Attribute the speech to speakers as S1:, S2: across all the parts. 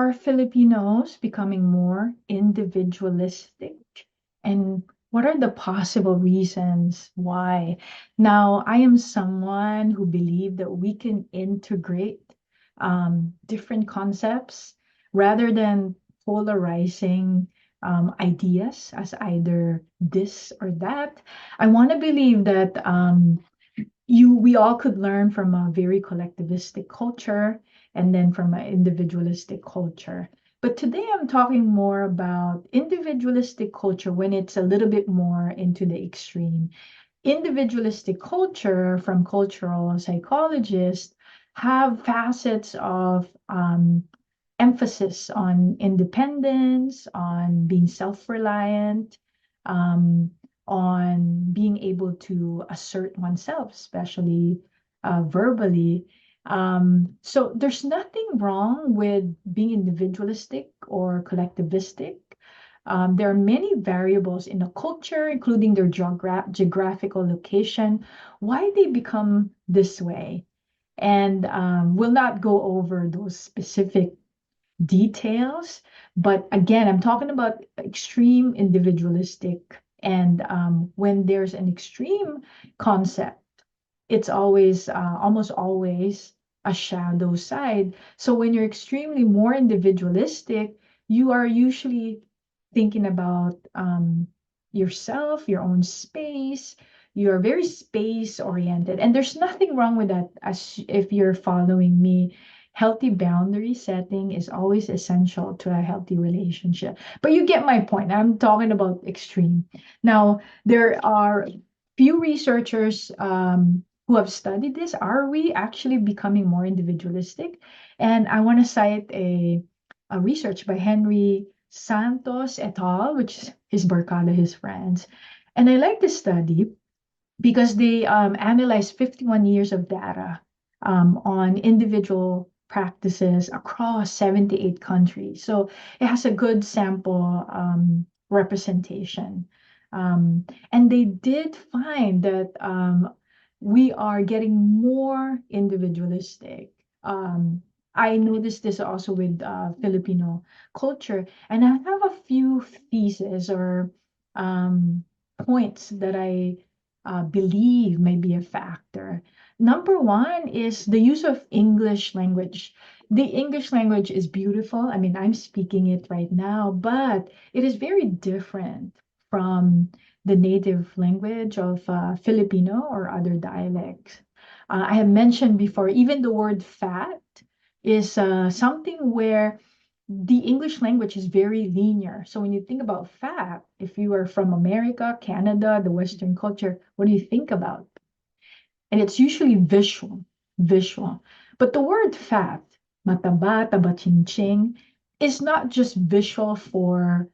S1: are Filipinos becoming more individualistic? And what are the possible reasons why? Now, I am someone who believes that we can integrate different concepts rather than polarizing ideas as either this or that. I want to believe that we all could learn from a very collectivistic culture and then from an individualistic culture. But today I'm talking more about individualistic culture when it's a little bit more into the extreme. Individualistic culture from cultural psychologists have facets of emphasis on independence, on being self-reliant, um, on being able to assert oneself, especially verbally. So there's nothing wrong with being individualistic or collectivistic. There are many variables in a culture, including their geographical location, why they become this way. And we'll not go over those specific details. But again, I'm talking about extreme individualistic. And when there's an extreme concept, it's always, almost always, a shadow side. So when you're extremely more individualistic, you are usually thinking about yourself, your own space. You're very space oriented. And there's nothing wrong with that, as if you're following me. Healthy boundary setting is always essential to a healthy relationship. But you get my point. I'm talking about extreme. Now, there are few researchers who have studied this. Are we actually becoming more individualistic? And I want to cite a research by Henry Santos et al., which is his barkada, his friends. And I like this study because they analyzed 51 years of data on individual practices across 78 countries. So it has a good sample representation. And they did find that we are getting more individualistic. I noticed this also with Filipino culture, and I have a few theses or points that I believe may be a factor. Number one is the use of English language. The English language is beautiful. I mean, I'm speaking it right now, but it is very different from the native language of Filipino or other dialects. I have mentioned before, even the word fat is something where the English language is very linear. So when you think about fat, if you are from America, Canada, the Western culture, what do you think about? And it's usually visual, visual. But the word fat, mataba, taba-ching-ching, is not just visual for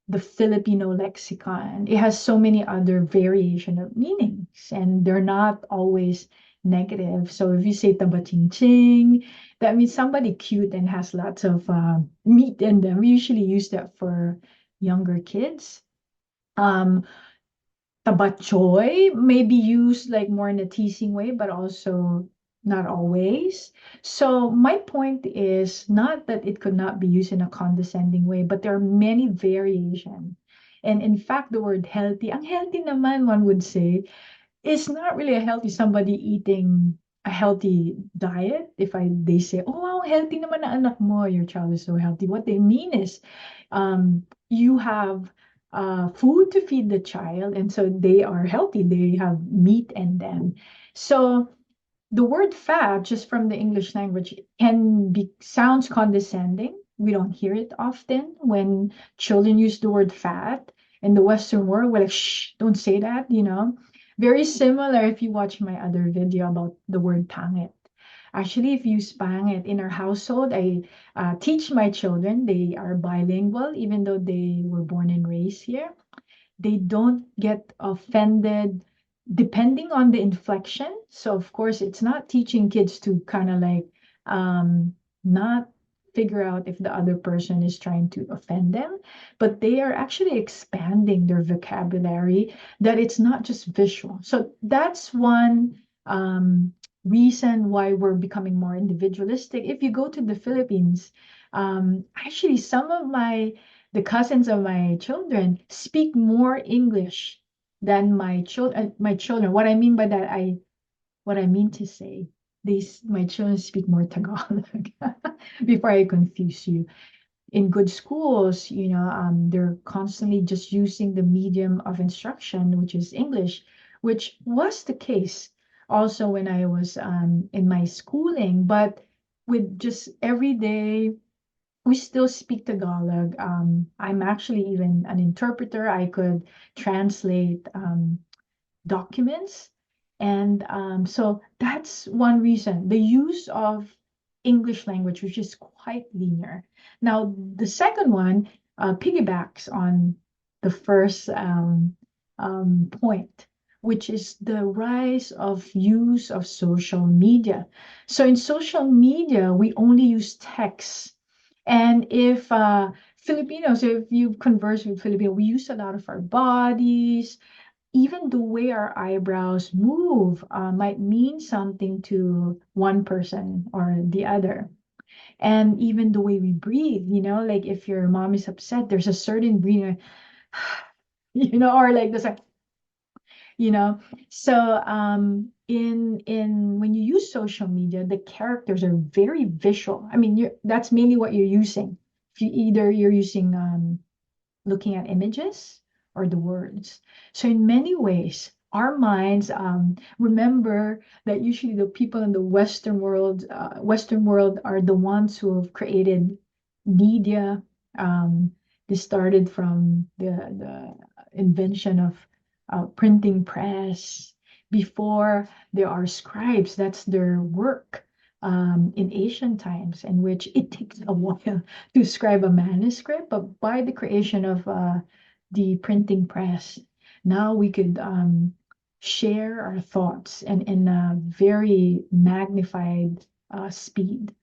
S1: the Filipino lexicon. It has so many other variation of meanings, and they're not always negative. So if you say taba-ching-ching, that means somebody cute and has lots of meat in them. We usually use that for younger kids. Um, Tabachoy may be used like more in a teasing way, but also not always. So my point is not that it could not be used in a condescending way, but there are many variations. And in fact, the word healthy, ang healthy naman, one would say, is not really a healthy somebody eating a healthy diet. If they say, oh, wow, healthy naman na anak mo, your child is so healthy. What they mean is you have food to feed the child, and so they are healthy. They have meat in them. So the word fat, just from the English language, can be sounds condescending. We don't hear it often when children use the word fat. In the Western world, we're like, shh, don't say that, you know. Very similar if you watch my other video about the word pangit. Actually, if you use pangit in our household, I teach my children, they are bilingual, even though they were born and raised here. They don't get offended depending on the inflection. So of course, it's not teaching kids to kind of like not figure out if the other person is trying to offend them, but they are actually expanding their vocabulary, that it's not just visual. So that's one reason why we're becoming more individualistic. If you go to the Philippines, Actually, some of the cousins of my children speak more English than my children. What I mean by that, what I mean to say, my children speak more Tagalog. Before I confuse you, in good schools, they're constantly just using the medium of instruction, which is English, which was the case also when I was in my schooling. But with just every day, we still speak Tagalog. I'm actually even an interpreter. I could translate documents. And so that's one reason, the use of English language, which is quite linear. Now, the second one piggybacks on the first point, which is the rise of use of social media. So in social media, we only use text. And if Filipinos, if you converse with Filipino, we use a lot of our bodies, even the way our eyebrows move might mean something to one person or the other. And even the way we breathe, like if your mom is upset, there's a certain breathing, or like this, like, you know. So in when you use social media, the characters are very visual. I mean, that's mainly what you're using. If you're using looking at images or the words. So in many ways, our minds remember that usually the people in the Western world are the ones who have created media. They started from the invention of printing press. Before there are scribes, that's their work in ancient times, in which it takes a while to scribe a manuscript, but by the creation of the printing press, now we could share our thoughts and in a very magnified speed.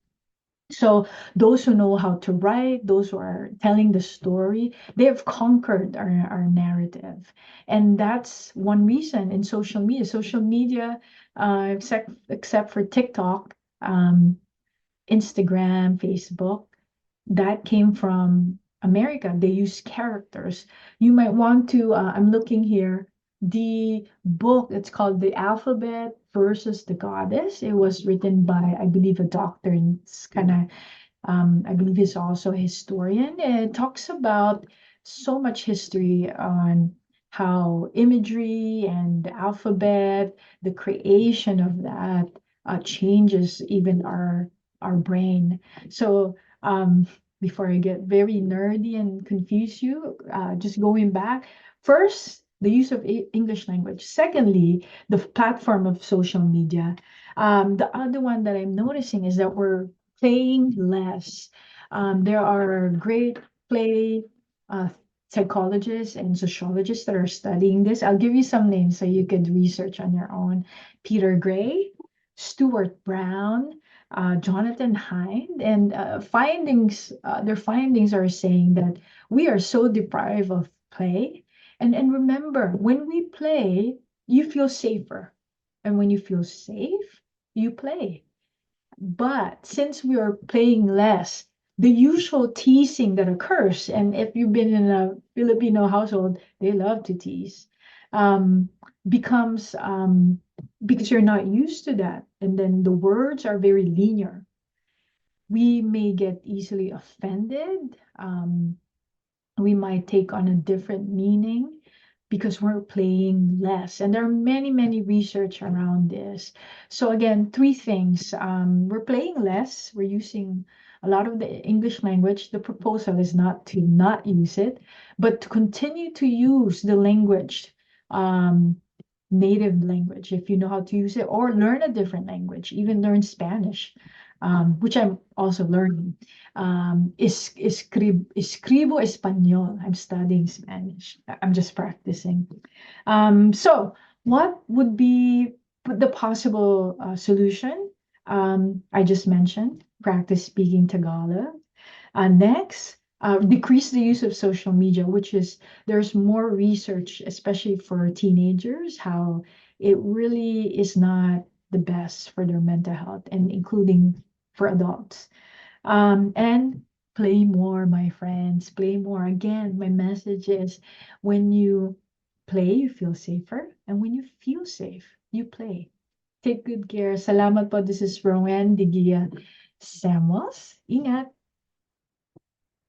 S1: So those who know how to write, those who are telling the story, they have conquered our narrative. And that's one reason in social media. Social media, except for TikTok, Instagram, Facebook, that came from America. They use characters. You might want to, I'm looking here, the book, it's called The Alphabet versus the Goddess. It was written by, I believe, a doctor, and it's kind of, I believe he's also a historian. It talks about so much history on how imagery and the alphabet, the creation of that, changes even our brain. So before I get very nerdy and confuse you, just going back, first, the use of English language. Secondly, the platform of social media. The other one that I'm noticing is that we're playing less. There are great play uh, psychologists and sociologists that are studying this. I'll give you some names so you could research on your own. Peter Gray, Stuart Brown, Jonathan Hind, and their findings are saying that we are so deprived of play. And remember, when we play, you feel safer. And when you feel safe, you play. But since we are playing less, the usual teasing that occurs, and if you've been in a Filipino household, they love to tease, um, becomes because you're not used to that. And then the words are very linear. We may get easily offended. We might take on a different meaning because we're playing less. And there are many, many research around this. So again, three things. We're playing less. We're using a lot of the English language. The proposal is not to not use it, but to continue to use the language, um, native language, if you know how to use it, or learn a different language, even learn Spanish, which I'm also learning. Escribo español. I'm studying Spanish. I'm just practicing. So what would be the possible solution? I just mentioned practice speaking Tagalog. Next, decrease the use of social media, which is there's more research, especially for teenagers, how it really is not the best for their mental health, and including for adults. And Play more, my friends. Play more. Again, my message is when you play, you feel safer. And when you feel safe, you play. Take good care. Salamat po. This is Roanne Digia Samos. Ingat.